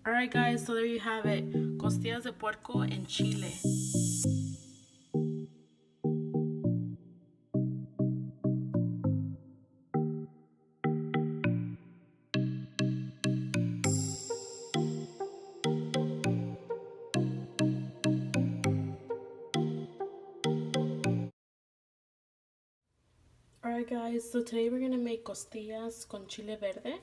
Alright guys, so there you have it. Costillas de puerco en Chile. Alright guys, so today we're gonna make costillas con chile verde.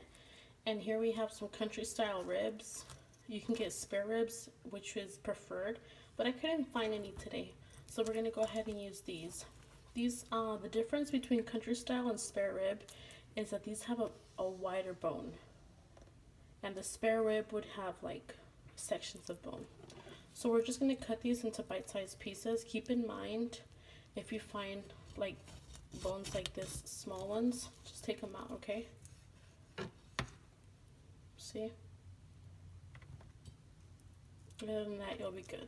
And here we have some country style ribs. You can get spare ribs, which is preferred, but I couldn't find any today. So we're gonna go ahead and use these. The difference between country style and spare rib is that these have a wider bone. And the spare rib would have like sections of bone. So we're just gonna cut these into bite-sized pieces. Keep in mind, if you find like bones like this, small ones, just take them out, okay? See? Other than that, you'll be good.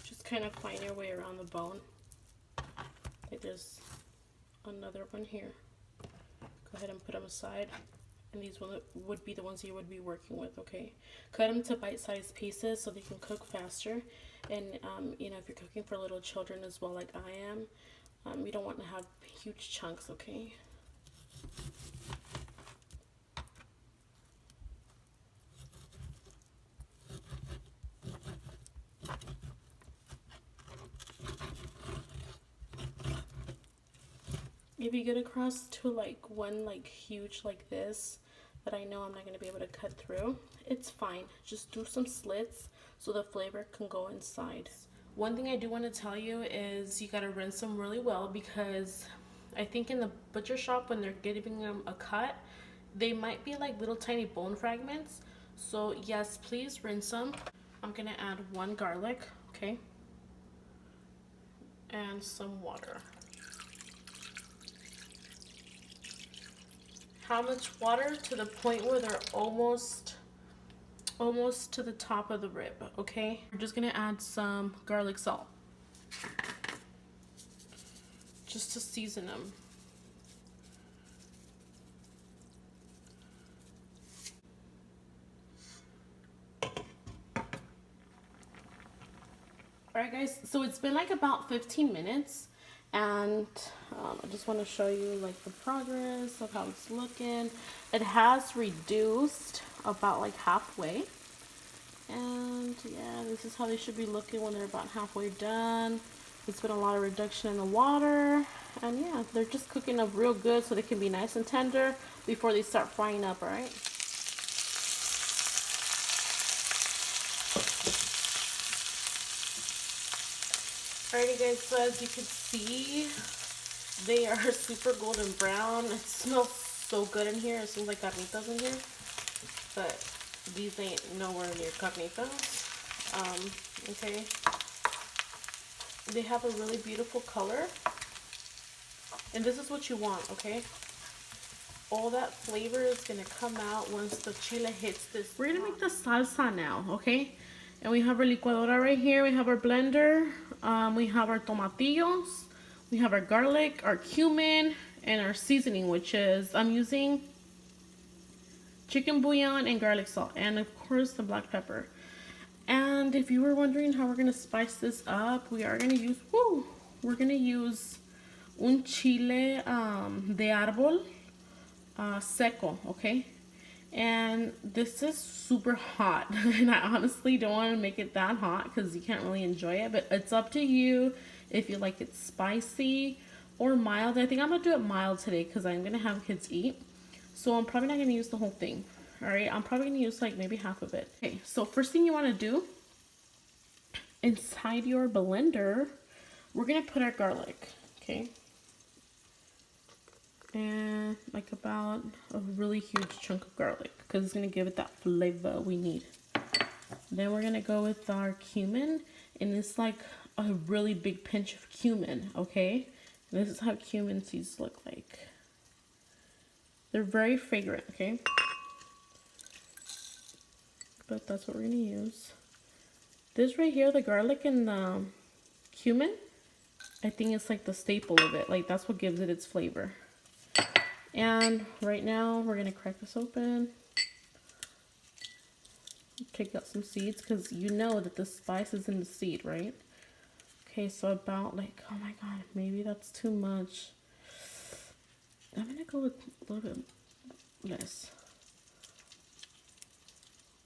Just kind of find your way around the bone. Like there's another one here. Go ahead and put them aside. And these would be the ones you would be working with, okay? Cut them to bite-sized pieces so they can cook faster. And, you know, if you're cooking for little children as well, like I am, you don't want to have huge chunks, okay? If you get across to like one like huge like this that I know I'm not going to be able to cut through, it's fine. Just do some slits so the flavor can go inside. One thing I do want to tell you is you got to rinse them really well, because I think in the butcher shop when they're giving them a cut, they might be like little tiny bone fragments. So yes, please rinse them. I'm going to add 1 garlic, okay? And some water. How much water? To the point where they're almost to the top of the rib, okay? We're just gonna add some garlic salt just to season them. Alright guys, so it's been like about 15 minutes, and I just want to show you like the progress of how it's looking. It has reduced about like halfway, and yeah, this is how they should be looking when they're about halfway done. It's been a lot of reduction in the water, and yeah, they're just cooking up real good so they can be nice and tender before they start frying up. All right. Alrighty guys, so as you can see, they are super golden brown. It smells so good in here. It smells like carnitas in here, but these ain't nowhere near carnitas. Okay. They have a really beautiful color, and this is what you want, okay? All that flavor is gonna come out once the chile hits this. We're gonna make the salsa now, okay? And we have our licuadora right here. We have our blender. We have our tomatillos. We have our garlic, our cumin, and our seasoning, which is, I'm using chicken bouillon and garlic salt, and of course the black pepper. And if you were wondering how we're gonna spice this up, we are gonna use, we're gonna use un chile de árbol seco, okay? And this is super hot, and I honestly don't want to make it that hot because you can't really enjoy it, but it's up to you if you like it spicy or mild. I think I'm gonna do it mild today because I'm gonna have kids eat, so I'm probably not gonna use the whole thing. All right, I'm probably gonna use like maybe half of it. Okay, so first thing you want to do, inside your blender, we're gonna put our garlic, okay? And like about a really huge chunk of garlic because it's gonna give it that flavor we need. Then we're gonna go with our cumin, and it's like a really big pinch of cumin, okay? And this is how cumin seeds look like. They're very fragrant, okay? but that's what we're gonna use. This right here, the garlic and the cumin, I think it's like the staple of it. Like that's what gives it its flavor. And right now we're gonna crack this open. Take out some seeds because you know that the spice is in the seed, right? Okay, so about like, oh my god, maybe that's too much. I'm gonna go with a little bit less.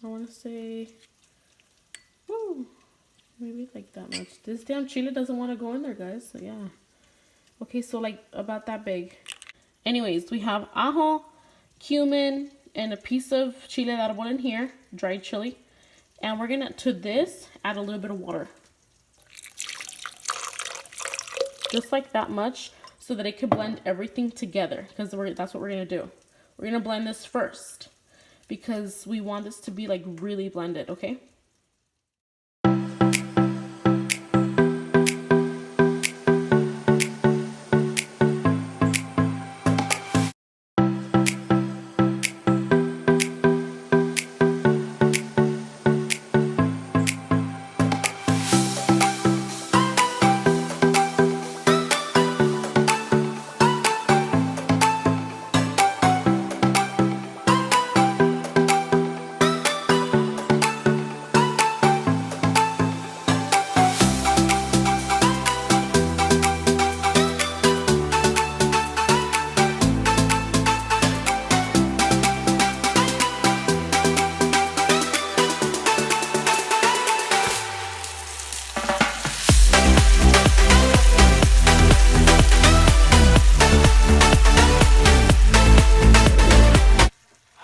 I want to say, woo, maybe like that much. This damn chile doesn't want to go in there, guys. So yeah. Okay, so like about that big. Anyways, we have ajo, cumin, and a piece of chile de árbol in here, dried chili. And we're gonna, to this, add a little bit of water. Just like that much, so that it can blend everything together. Because that's what we're gonna do. We're gonna blend this first. Because we want this to be like really blended, okay?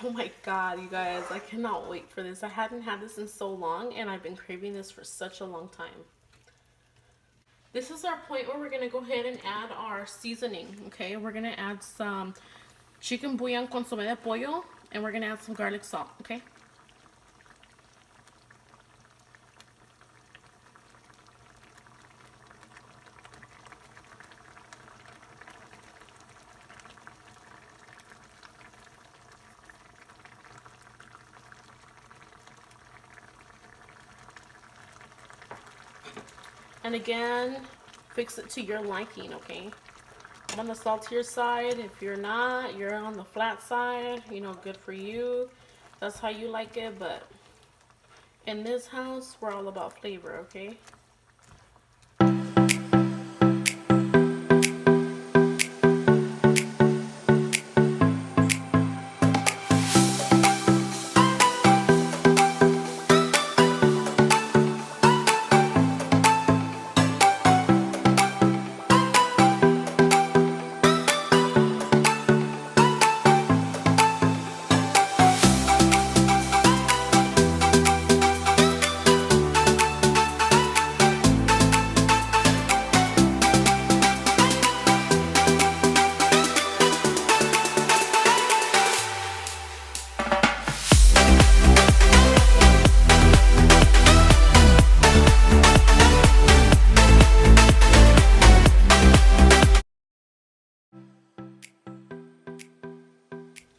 Oh my god, you guys, I cannot wait for this. I hadn't had this in so long, and I've been craving this for such a long time. This is our point where we're going to go ahead and add our seasoning, okay? We're going to add some chicken bouillon consomme de pollo, and we're going to add some garlic salt, okay? And again, fix it to your liking, okay? I'm on the saltier side. If you're not, you're on the flat side. You know, good for you. That's how you like it. But in this house, we're all about flavor, okay?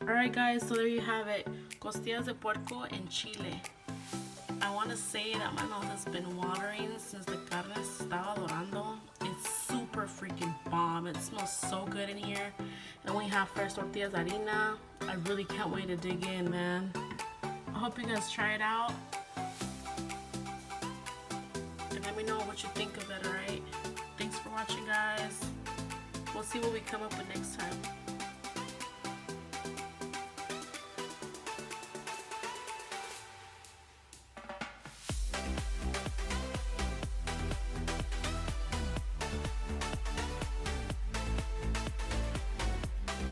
Alright guys, so there you have it. Costillas de puerco en Chile. I want to say that my mouth has been watering since the carne se estaba dorando. It's super freaking bomb. It smells so good in here. And we have fresh tortillas de harina. I really can't wait to dig in, man. I hope you guys try it out. And let me know what you think of it, alright? Thanks for watching, guys. We'll see what we come up with next time.